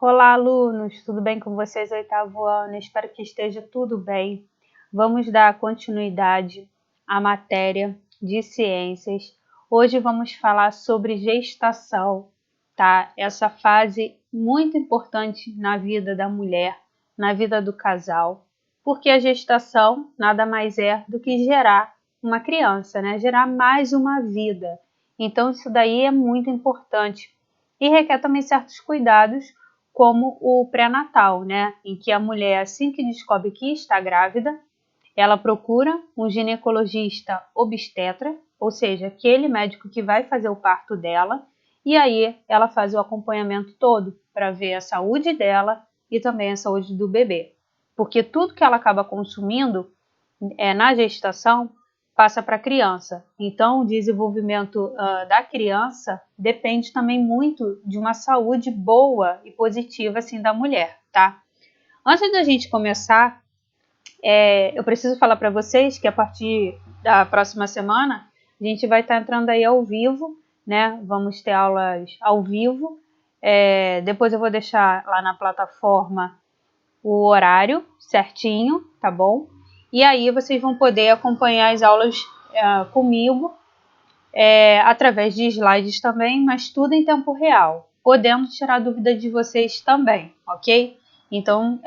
Olá, alunos! Tudo bem com vocês, oitavo ano? Espero que esteja tudo bem. Vamos dar continuidade à matéria de ciências. Hoje vamos falar sobre gestação, tá? Essa fase muito importante na vida da mulher, na vida do casal, porque a gestação nada mais é do que gerar uma criança, né? Gerar mais uma vida. Então, isso daí é muito importante e requer também certos cuidados, como o pré-natal, né? Em que a mulher, assim que descobre que está grávida, ela procura um ginecologista obstetra, ou seja, aquele médico que vai fazer o parto dela, e aí ela faz o acompanhamento todo para ver a saúde dela e também a saúde do bebê. Porque tudo que ela acaba consumindo na gestação passa para a criança. Então, o desenvolvimento da criança depende também muito de uma saúde boa e positiva assim da mulher, tá? Antes da gente começar, eu preciso falar para vocês que a partir da próxima semana a gente vai estar entrando aí ao vivo, né? Vamos ter aulas ao vivo. Depois eu vou deixar lá na plataforma o horário certinho, tá bom? E aí vocês vão poder acompanhar as aulas comigo, através de slides também, mas tudo em tempo real, podendo tirar dúvida de vocês também, ok? Então,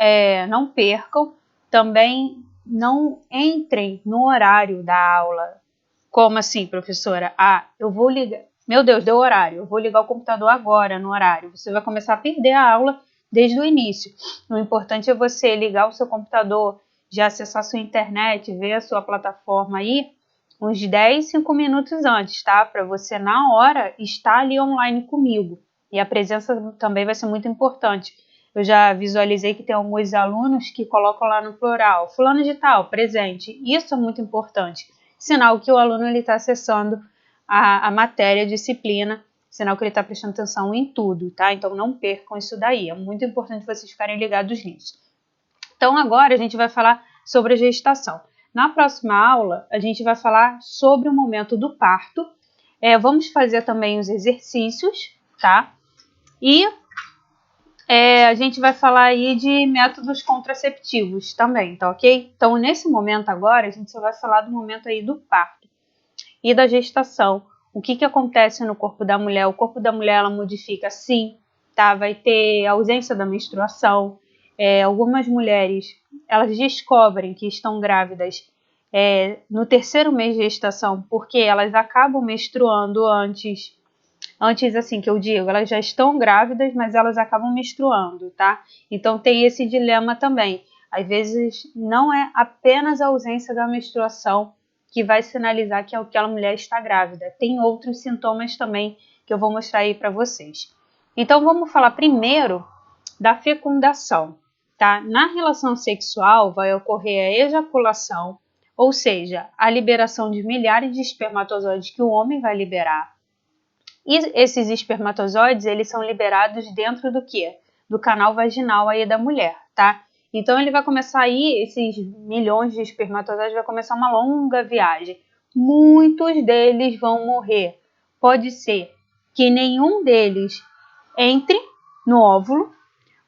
não percam, também não entrem no horário da aula. Como assim, professora? Eu vou ligar, meu Deus, deu horário, eu vou ligar o computador agora no horário. Você vai começar a perder a aula desde o início. O importante é você ligar o seu computador, já acessar a sua internet, ver a sua plataforma aí, uns 10, 5 minutos antes, tá? Para você, na hora, estar ali online comigo. E a presença também vai ser muito importante. Eu já visualizei que tem alguns alunos que colocam lá no plural, fulano de tal, presente. Isso é muito importante. Sinal que o aluno está acessando a matéria, a disciplina, sinal que ele está prestando atenção em tudo, tá? Então não percam isso daí, é muito importante vocês ficarem ligados nisso. Então agora a gente vai falar sobre a gestação. Na próxima aula a gente vai falar sobre o momento do parto, vamos fazer também os exercícios, tá? E a gente vai falar aí de métodos contraceptivos também, tá ok? Então nesse momento agora a gente só vai falar do momento aí do parto e da gestação. O que acontece no corpo da mulher? O corpo da mulher ela modifica sim, tá? Vai ter ausência da menstruação. Algumas mulheres elas descobrem que estão grávidas no terceiro mês de gestação, porque elas acabam menstruando antes assim que eu digo, elas já estão grávidas, mas elas acabam menstruando, tá? Então tem esse dilema também. Às vezes não é apenas a ausência da menstruação que vai sinalizar que aquela mulher está grávida. Tem outros sintomas também que eu vou mostrar aí para vocês. Então vamos falar primeiro da fecundação, tá? Na relação sexual vai ocorrer a ejaculação, ou seja, a liberação de milhares de espermatozoides que o homem vai liberar. E esses espermatozoides, eles são liberados dentro do quê? Do canal vaginal aí da mulher, tá? Então ele vai começar aí, esses milhões de espermatozoides vai começar uma longa viagem. Muitos deles vão morrer. Pode ser que nenhum deles entre no óvulo,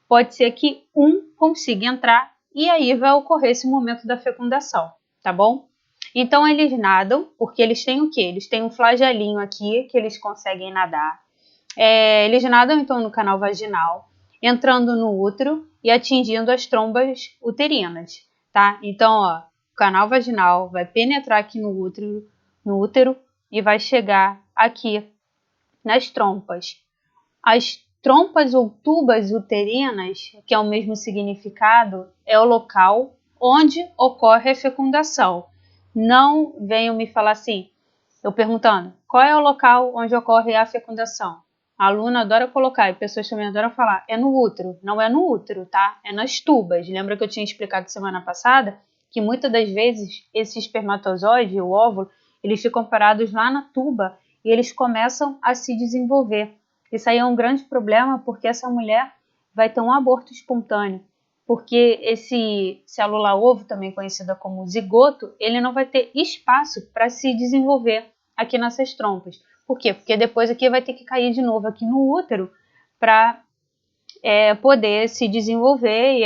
pode ser que um consiga entrar e aí vai ocorrer esse momento da fecundação, tá bom? Então eles nadam, porque eles têm o quê? Eles têm um flagelinho aqui que eles conseguem nadar. Eles nadam então no canal vaginal, entrando no útero e atingindo as trombas uterinas, tá? Então, ó, o canal vaginal vai penetrar aqui no útero e vai chegar aqui nas trompas. As trompas ou tubas uterinas, que é o mesmo significado, é o local onde ocorre a fecundação. Não venham me falar assim, eu perguntando, qual é o local onde ocorre a fecundação? A aluna adora colocar, e pessoas também adoram falar, é no útero. Não é no útero, tá? É nas tubas. Lembra que eu tinha explicado semana passada que muitas das vezes esse espermatozoide, o óvulo, eles ficam parados lá na tuba e eles começam a se desenvolver. Isso aí é um grande problema porque essa mulher vai ter um aborto espontâneo. Porque esse célula-ovo, também conhecida como zigoto, ele não vai ter espaço para se desenvolver aqui nessas trompas. Por quê? Porque depois aqui vai ter que cair de novo aqui no útero para poder se desenvolver e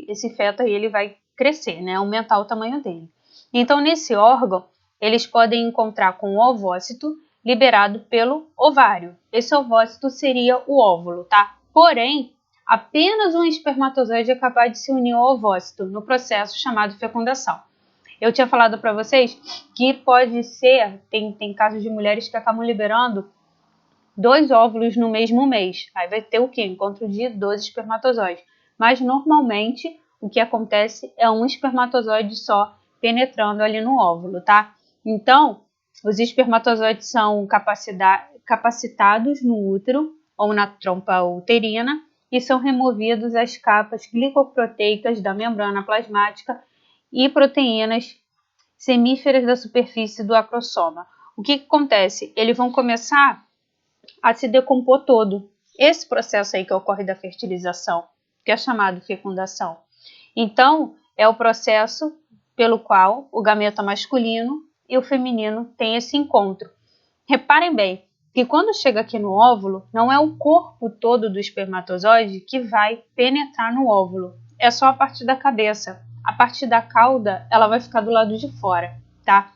esse feto aí ele vai crescer, né, aumentar o tamanho dele. Então, nesse órgão, eles podem encontrar com o ovócito liberado pelo ovário. Esse ovócito seria o óvulo, tá? Porém, apenas um espermatozoide é capaz de se unir ao ovócito no processo chamado fecundação. Eu tinha falado para vocês que pode ser, tem casos de mulheres que acabam liberando 2 óvulos no mesmo mês. Aí vai ter o quê? Encontro de 12 espermatozoides. Mas normalmente o que acontece é um espermatozoide só penetrando ali no óvulo, tá? Então, os espermatozoides são capacitados no útero ou na trompa uterina e são removidos as capas glicoproteicas da membrana plasmática e proteínas semíferas da superfície do acrossoma. O que acontece? Eles vão começar a se decompor todo. Esse processo aí que ocorre da fertilização, que é chamado fecundação. Então, é o processo pelo qual o gameta masculino e o feminino têm esse encontro. Reparem bem que quando chega aqui no óvulo, não é o corpo todo do espermatozoide que vai penetrar no óvulo, é só a parte da cabeça. A parte da cauda, ela vai ficar do lado de fora, tá?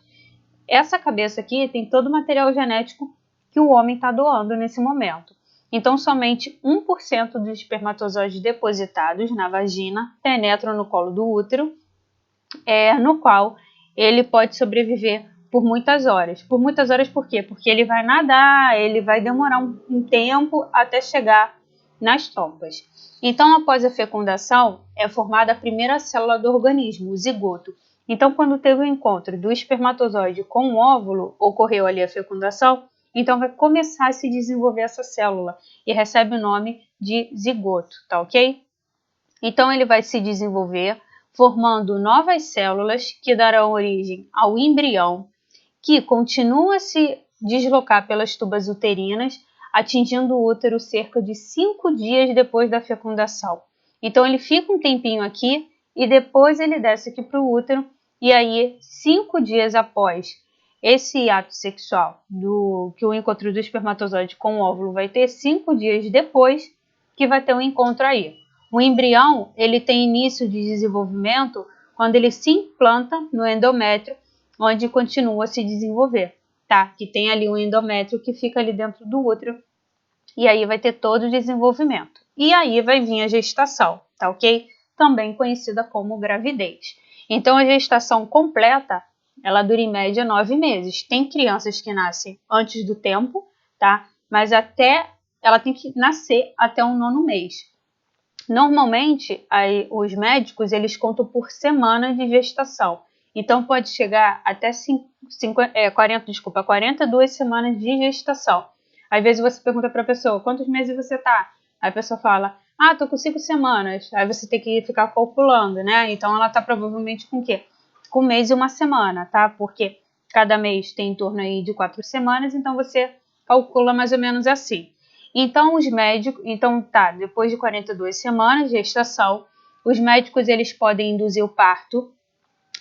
Essa cabeça aqui tem todo o material genético que o homem está doando nesse momento. Então, somente 1% dos espermatozoides depositados na vagina penetram no colo do útero, no qual ele pode sobreviver por muitas horas. Por muitas horas por quê? Porque ele vai nadar, ele vai demorar um tempo até chegar nas trompas. Então, após a fecundação, é formada a primeira célula do organismo, o zigoto. Então, quando teve o encontro do espermatozoide com o óvulo, ocorreu ali a fecundação, então vai começar a se desenvolver essa célula e recebe o nome de zigoto, tá ok? Então, ele vai se desenvolver formando novas células que darão origem ao embrião, que continua a se deslocar pelas tubas uterinas, atingindo o útero cerca de 5 dias depois da fecundação. Então, ele fica um tempinho aqui e depois ele desce aqui para o útero, e aí, 5 dias após esse ato sexual, que o encontro do espermatozoide com o óvulo vai ter 5 dias depois que vai ter um encontro aí. O embrião, ele tem início de desenvolvimento quando ele se implanta no endométrio, onde continua a se desenvolver, tá? Que tem ali um endométrio que fica ali dentro do útero, e aí vai ter todo o desenvolvimento. E aí vai vir a gestação, tá ok? Também conhecida como gravidez. Então, a gestação completa, ela dura em média 9 meses. Tem crianças que nascem antes do tempo, tá? Mas ela tem que nascer até o 9º mês. Normalmente, os médicos, eles contam por semana de gestação. Então, pode chegar até 42 semanas de gestação. Às vezes você pergunta para a pessoa, quantos meses você está? Aí a pessoa fala, tô com 5 semanas. Aí você tem que ficar calculando, né? Então, ela está provavelmente com o quê? Com 1 mês e 1 semana, tá? Porque cada mês tem em torno aí de 4 semanas, então você calcula mais ou menos assim. Então, depois de 42 semanas de gestação, os médicos eles podem induzir o parto,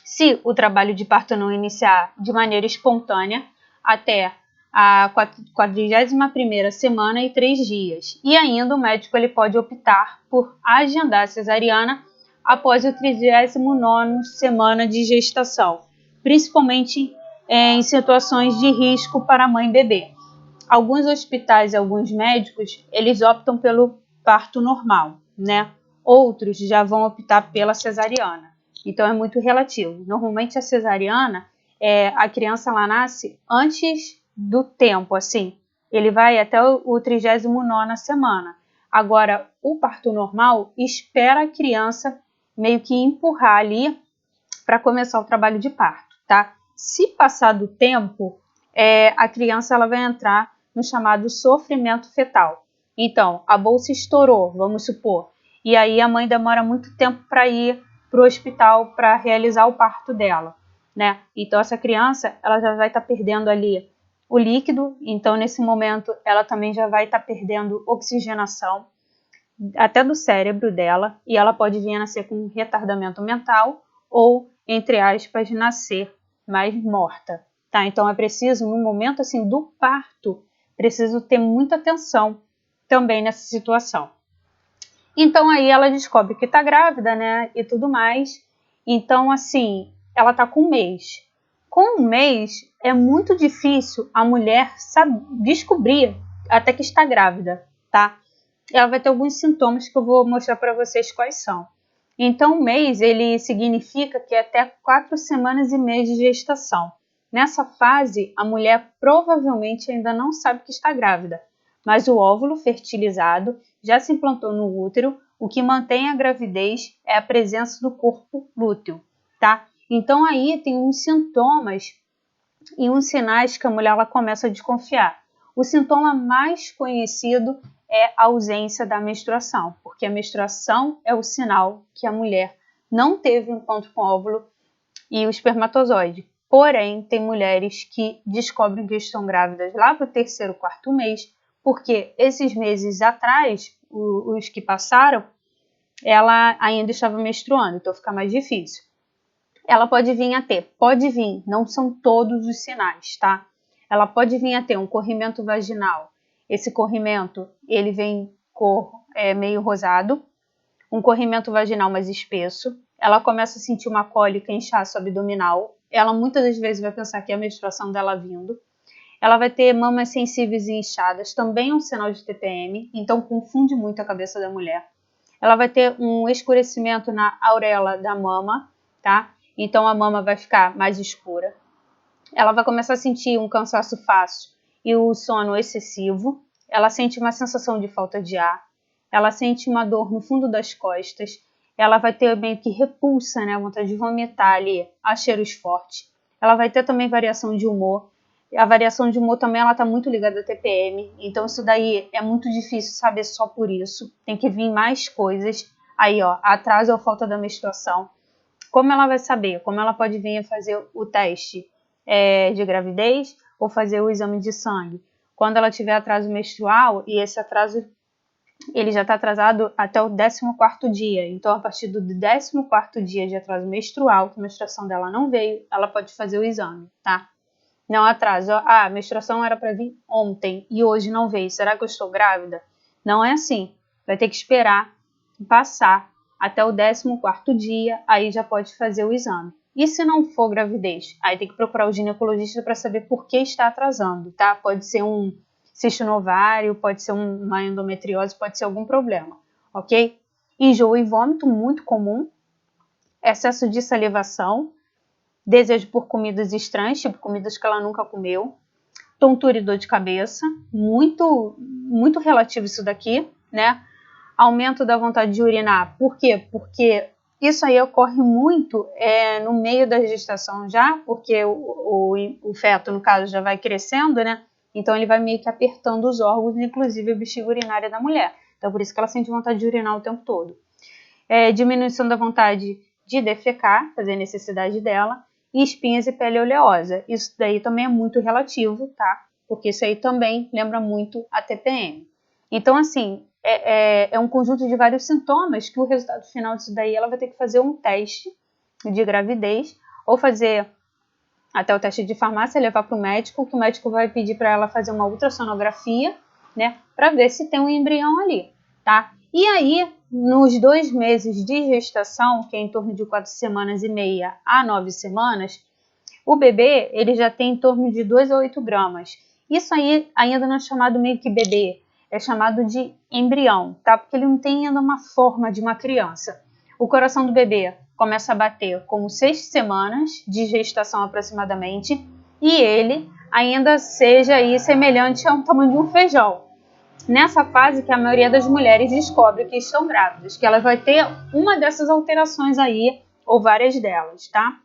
se o trabalho de parto não iniciar de maneira espontânea, até a 41ª semana e 3 dias. E ainda o médico ele pode optar por agendar a cesariana após a 39ª semana de gestação, principalmente em situações de risco para a mãe e bebê. Alguns hospitais, alguns médicos, eles optam pelo parto normal, né? Outros já vão optar pela cesariana. Então, é muito relativo. Normalmente, a cesariana, a criança ela nasce antes do tempo, assim. Ele vai até o 39ª semana. Agora, o parto normal espera a criança meio que empurrar ali para começar o trabalho de parto, tá? Se passar do tempo, a criança ela vai entrar no chamado sofrimento fetal. Então, a bolsa estourou, vamos supor, e aí a mãe demora muito tempo para ir para o hospital para realizar o parto dela, né? Então, essa criança ela já vai estar perdendo ali o líquido, então nesse momento ela também já vai estar perdendo oxigenação, até do cérebro dela, e ela pode vir a nascer com um retardamento mental ou, entre aspas, nascer mais morta, tá? Então é preciso, no momento assim do parto, preciso ter muita atenção também nessa situação. Então aí ela descobre que está grávida, né, e tudo mais. Então assim, ela está com 1 mês. Com 1 mês é muito difícil a mulher descobrir até que está grávida, tá? Ela vai ter alguns sintomas que eu vou mostrar para vocês quais são. Então, 1 mês, ele significa que é até 4 semanas e meia de gestação. Nessa fase, a mulher provavelmente ainda não sabe que está grávida, mas o óvulo fertilizado já se implantou no útero. O que mantém a gravidez é a presença do corpo lúteo, tá? Então, aí tem uns sintomas e uns sinais que a mulher ela começa a desconfiar. O sintoma mais conhecido é a ausência da menstruação, porque a menstruação é o sinal que a mulher não teve encontro com o óvulo e o espermatozoide. Porém, tem mulheres que descobrem que estão grávidas lá para o 3º, 4º mês, porque esses meses atrás, os que passaram, ela ainda estava menstruando, então fica mais difícil. Ela pode vir a ter, não são todos os sinais, tá? Ela pode vir a ter um corrimento vaginal. Esse corrimento, ele vem cor meio rosado, um corrimento vaginal mais espesso. Ela começa a sentir uma cólica, inchaço abdominal. Ela muitas das vezes vai pensar que é a menstruação dela vindo. Ela vai ter mamas sensíveis e inchadas, também é um sinal de TPM, então confunde muito a cabeça da mulher. Ela vai ter um escurecimento na auréola da mama, tá? Então a mama vai ficar mais escura. Ela vai começar a sentir um cansaço fácil e o sono excessivo. Ela sente uma sensação de falta de ar. Ela sente uma dor no fundo das costas. Ela vai ter meio que repulsa, né? Vontade de vomitar ali, a cheiros fortes. Ela vai ter também variação de humor. A variação de humor também ela está muito ligada à TPM. Então isso daí é muito difícil saber só por isso. Tem que vir mais coisas. Aí, ó, atraso ou falta da menstruação. Como ela vai saber? Como ela pode vir a fazer o teste de gravidez ou fazer o exame de sangue? Quando ela tiver atraso menstrual, e esse atraso ele já está atrasado até o 14º dia. Então, a partir do 14º dia de atraso menstrual, que a menstruação dela não veio, ela pode fazer o exame, tá? Não atraso. A menstruação era para vir ontem e hoje não veio. Será que eu estou grávida? Não é assim. Vai ter que esperar passar até o 14º dia, aí já pode fazer o exame. E se não for gravidez? Aí tem que procurar o ginecologista para saber por que está atrasando, tá? Pode ser um cisto no ovário, pode ser uma endometriose, pode ser algum problema, ok? Enjoo e vômito, muito comum. Excesso de salivação. Desejo por comidas estranhas, tipo comidas que ela nunca comeu. Tontura e dor de cabeça. Muito, muito relativo isso daqui, né? Aumento da vontade de urinar. Por quê? Porque isso aí ocorre muito no meio da gestação já, porque o feto, no caso, já vai crescendo, né? Então ele vai meio que apertando os órgãos, inclusive a bexiga urinária da mulher. Então por isso que ela sente vontade de urinar o tempo todo. Diminuição da vontade de defecar, fazer a necessidade dela, e espinhas e pele oleosa. Isso daí também é muito relativo, tá? Porque isso aí também lembra muito a TPM. Então, assim, é um conjunto de vários sintomas que o resultado final disso daí ela vai ter que fazer um teste de gravidez ou fazer até o teste de farmácia, levar para o médico, que o médico vai pedir para ela fazer uma ultrassonografia, né, para ver se tem um embrião ali, tá? E aí, nos 2 meses de gestação, que é em torno de 4 semanas e meia a 9 semanas, o bebê ele já tem em torno de 2 a 8 gramas. Isso aí ainda não é chamado meio que bebê, é chamado de embrião, tá? Porque ele não tem ainda uma forma de uma criança. O coração do bebê começa a bater com 6 semanas de gestação aproximadamente e ele ainda seja aí semelhante ao tamanho de um feijão. Nessa fase que a maioria das mulheres descobre que estão grávidas, que ela vai ter uma dessas alterações aí ou várias delas, tá?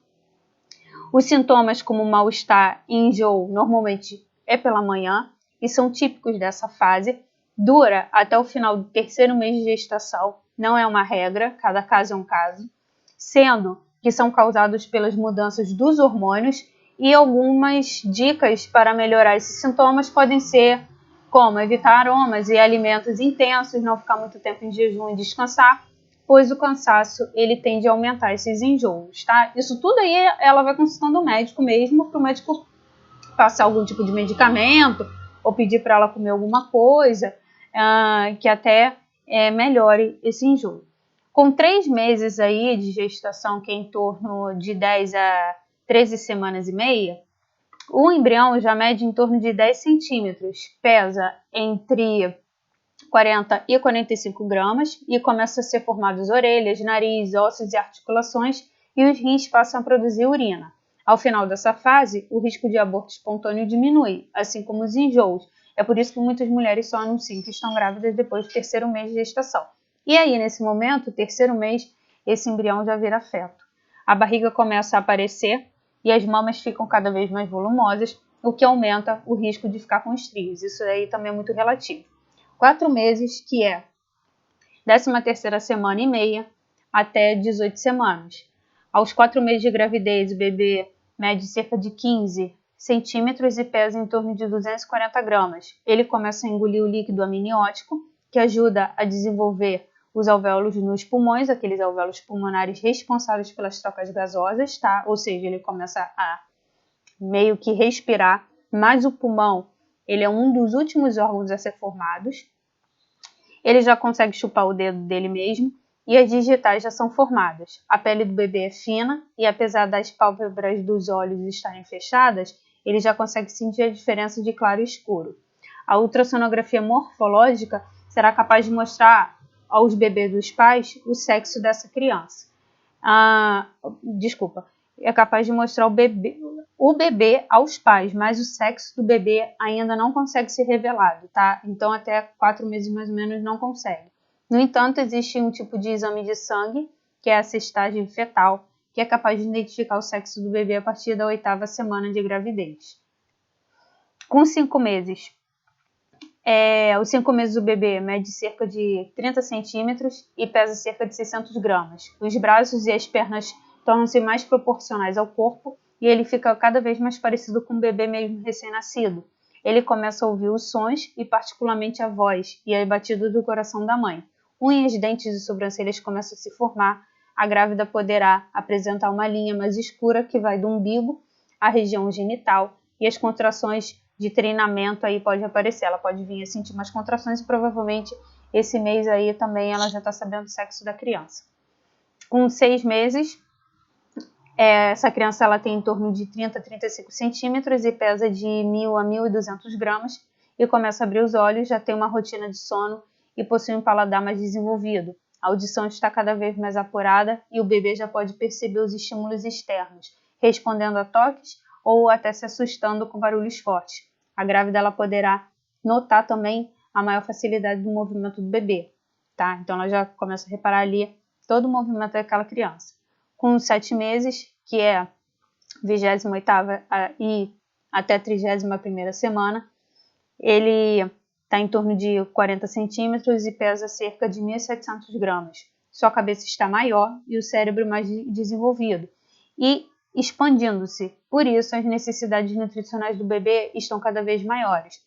Os sintomas como mal-estar e enjoo normalmente é pela manhã e são típicos dessa fase. Dura até o final do 3º mês de gestação, não é uma regra, cada caso é um caso, sendo que são causados pelas mudanças dos hormônios e algumas dicas para melhorar esses sintomas podem ser como evitar aromas e alimentos intensos, não ficar muito tempo em jejum e descansar, pois o cansaço ele tende a aumentar esses enjoos, tá? Isso tudo aí ela vai consultando o médico mesmo, para o médico passar algum tipo de medicamento ou pedir para ela comer alguma coisa que até melhore esse enjoo. Com 3 meses aí de gestação, que é em torno de 10 a 13 semanas e meia, o embrião já mede em torno de 10 centímetros, pesa entre 40 e 45 gramas e começa a ser formadas orelhas, nariz, ossos e articulações, e os rins passam a produzir urina. Ao final dessa fase, o risco de aborto espontâneo diminui, assim como os enjoos. É por isso que muitas mulheres só anunciam que estão grávidas depois do 3º mês de gestação. E aí, nesse momento, o 3º mês, esse embrião já vira feto. A barriga começa a aparecer e as mamas ficam cada vez mais volumosas, o que aumenta o risco de ficar com estrias. Isso aí também é muito relativo. 4 meses, que é 13ª semana e meia até 18 semanas. Aos 4 meses de gravidez, o bebê mede cerca de 15 centímetros e pesa em torno de 240 gramas. Ele começa a engolir o líquido amniótico, que ajuda a desenvolver os alvéolos nos pulmões, aqueles alvéolos pulmonares responsáveis pelas trocas gasosas, tá? Ou seja, ele começa a meio que respirar, mas o pulmão, ele é um dos últimos órgãos a ser formados. Ele já consegue chupar o dedo dele mesmo e as digitais já são formadas. A pele do bebê é fina e, apesar das pálpebras dos olhos estarem fechadas, ele já consegue sentir a diferença de claro e escuro. A ultrassonografia morfológica será capaz de mostrar aos bebês dos pais o sexo dessa criança. É capaz de mostrar o bebê aos pais, mas o sexo do bebê ainda não consegue ser revelado, tá? Então, até 4 meses mais ou menos não consegue. No entanto, existe um tipo de exame de sangue, que é a cestagem fetal, que é capaz de identificar o sexo do bebê a partir da 8ª semana de gravidez. Com 5 meses, os 5 meses do bebê mede cerca de 30 centímetros e pesa cerca de 600 gramas. Os braços e as pernas tornam-se mais proporcionais ao corpo e ele fica cada vez mais parecido com um bebê mesmo recém-nascido. Ele começa a ouvir os sons e particularmente a voz e a batida do coração da mãe. Unhas, dentes e sobrancelhas começam a se formar. A grávida poderá apresentar uma linha mais escura que vai do umbigo à região genital e as contrações de treinamento aí pode aparecer. Ela pode vir a sentir umas contrações e provavelmente esse mês aí também ela já está sabendo o sexo da criança. Com 6 meses, essa criança ela tem em torno de 30 a 35 centímetros e pesa de 1.000 a 1.200 gramas e começa a abrir os olhos, já tem uma rotina de sono e possui um paladar mais desenvolvido. A audição está cada vez mais apurada e o bebê já pode perceber os estímulos externos, respondendo a toques ou até se assustando com barulhos fortes. A grávida ela poderá notar também a maior facilidade do movimento do bebê, tá? Então ela já começa a reparar ali todo o movimento daquela criança. Com 7 meses, que é 28ª e até 31ª semana, ele está em torno de 40 centímetros e pesa cerca de 1.700 gramas. Sua cabeça está maior e o cérebro mais desenvolvido e expandindo-se. Por isso, as necessidades nutricionais do bebê estão cada vez maiores.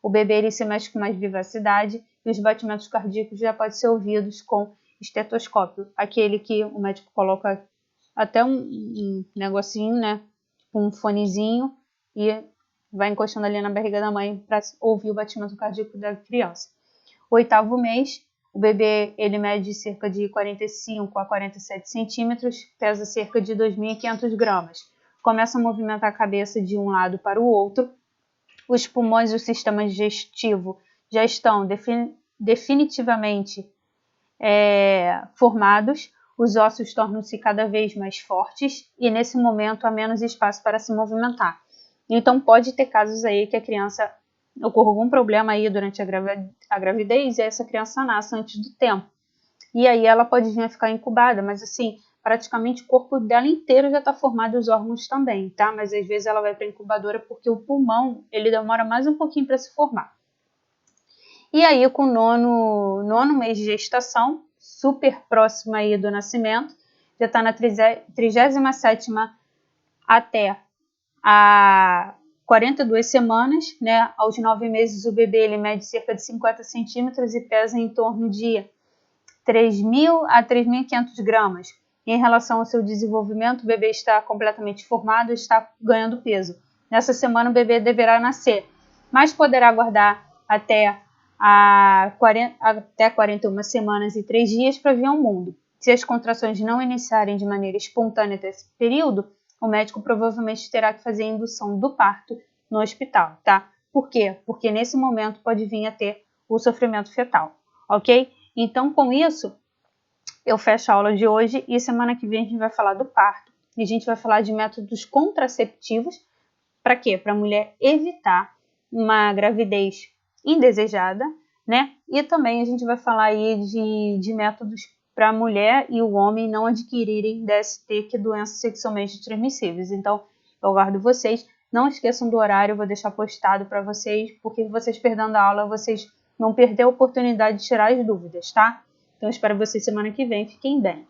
O bebê ele se mexe com mais vivacidade e os batimentos cardíacos já podem ser ouvidos com estetoscópio, aquele que o médico coloca até um negocinho, né, um fonezinho e vai encostando ali na barriga da mãe para ouvir o batimento cardíaco da criança. 8º mês, o bebê ele mede cerca de 45 a 47 centímetros, pesa cerca de 2.500 gramas. Começa a movimentar a cabeça de um lado para o outro. Os pulmões e o sistema digestivo já estão definitivamente formados. Os ossos tornam-se cada vez mais fortes e nesse momento há menos espaço para se movimentar. Então pode ter casos aí que a criança ocorra algum problema aí durante a gravidez e essa criança nasce antes do tempo. E aí ela pode vir a ficar incubada, mas assim, praticamente o corpo dela inteiro já está formado, os órgãos também, tá? Mas às vezes ela vai para a incubadora porque o pulmão, ele demora mais um pouquinho para se formar. E aí com o nono mês de gestação, super próximo aí do nascimento, já está na 37ª até a 42 semanas, né? Aos 9 meses o bebê ele mede cerca de 50 centímetros e pesa em torno de 3.000 a 3.500 gramas. Em relação ao seu desenvolvimento, o bebê está completamente formado e está ganhando peso. Nessa semana o bebê deverá nascer, mas poderá aguardar até até 41 semanas e 3 dias para vir ao mundo. Se as contrações não iniciarem de maneira espontânea nesse período, o médico provavelmente terá que fazer a indução do parto no hospital, tá? Por quê? Porque nesse momento pode vir a ter o sofrimento fetal, ok? Então, com isso, eu fecho a aula de hoje e semana que vem a gente vai falar do parto e a gente vai falar de métodos contraceptivos. Para quê? Para a mulher evitar uma gravidez indesejada, né? E também a gente vai falar aí de métodos para a mulher e o homem não adquirirem DST, que é doenças sexualmente transmissíveis. Então, eu aguardo vocês. Não esqueçam do horário, eu vou deixar postado para vocês, porque vocês perdendo a aula, vocês vão perder a oportunidade de tirar as dúvidas, tá? Então, eu espero vocês semana que vem. Fiquem bem.